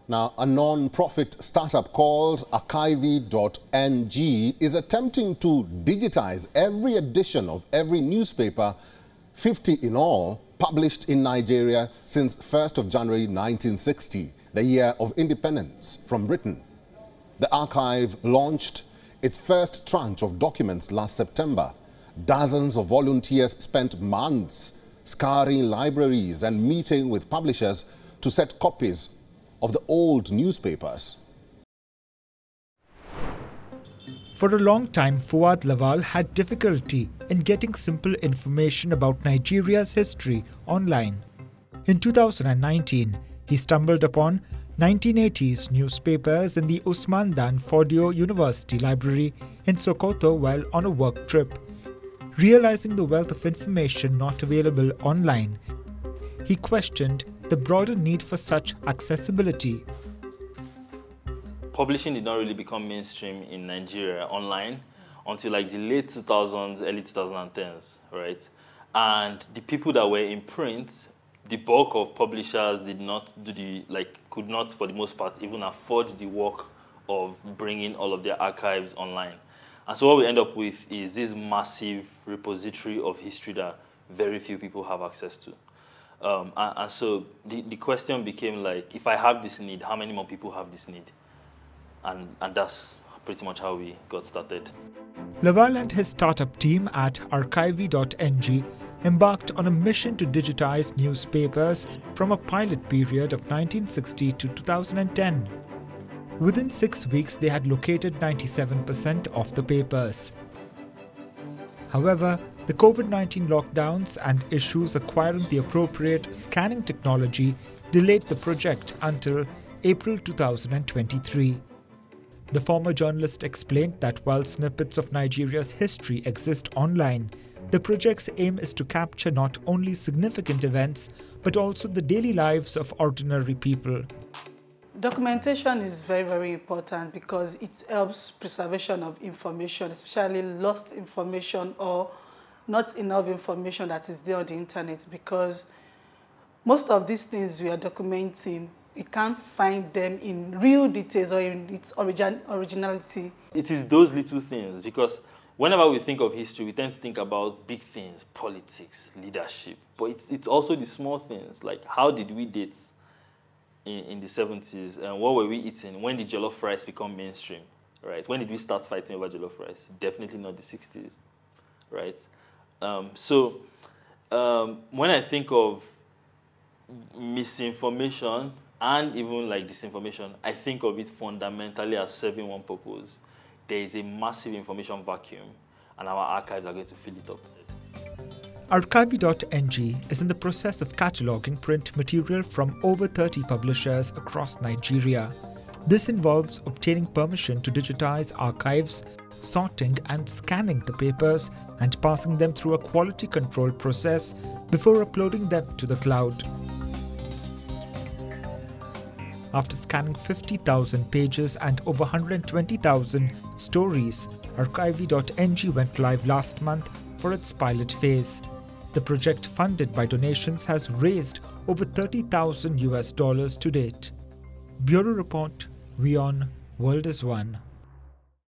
Now, a non-profit startup called Archivy.ng is attempting to digitize every edition of every newspaper, 50 in all, published in Nigeria since 1st of January 1960, the year of independence from Britain. The archive launched its first tranche of documents last September. Dozens of volunteers spent months scouring libraries and meeting with publishers to set copies of the old newspapers. For a long time, Fuad Lawal had difficulty in getting simple information about Nigeria's history online. In 2019, he stumbled upon 1980s newspapers in the Usman Dan Fodio University Library in Sokoto while on a work trip. Realizing the wealth of information not available online, he questioned the broader need for such accessibility. Publishing did not really become mainstream in Nigeria online until like the late 2000s, early 2010s, right? And the people that were in print, the bulk of publishers did not do could not, for the most part, even afford the work of bringing all of their archives online. And so what we end up with is this massive repository of history that very few people have access to. And so the question became like, if I have this need, how many more people have this need? And that's pretty much how we got started. Lawal and his startup team at Archivy.ng embarked on a mission to digitize newspapers from a pilot period of 1960 to 2010. Within 6 weeks, they had located 97% of the papers. However, the COVID-19 lockdowns and issues acquiring the appropriate scanning technology delayed the project until April 2023. The former journalist explained that while snippets of Nigeria's history exist online, the project's aim is to capture not only significant events, but also the daily lives of ordinary people. Documentation is very, very important because it helps preservation of information, especially lost information or not enough information that is there on the internet, because most of these things we are documenting, we can't find them in real details or in its originality. It is those little things, because whenever we think of history, we tend to think about big things, politics, leadership, but it's also the small things, like how did we date in the 70s, and what were we eating? When did jollof rice become mainstream, right? When did we start fighting over jollof rice? Definitely not the 60s, right? When I think of misinformation and even like disinformation, I think of it fundamentally as serving one purpose. There is a massive information vacuum, and our archives are going to fill it up. Archivy.ng is in the process of cataloguing print material from over 30 publishers across Nigeria. This involves obtaining permission to digitize archives, sorting and scanning the papers, and passing them through a quality control process before uploading them to the cloud. After scanning 50,000 pages and over 120,000 stories, Archivy.ng went live last month for its pilot phase. The project, funded by donations, has raised over $30,000 to date. Bureau Report, WION, World is One.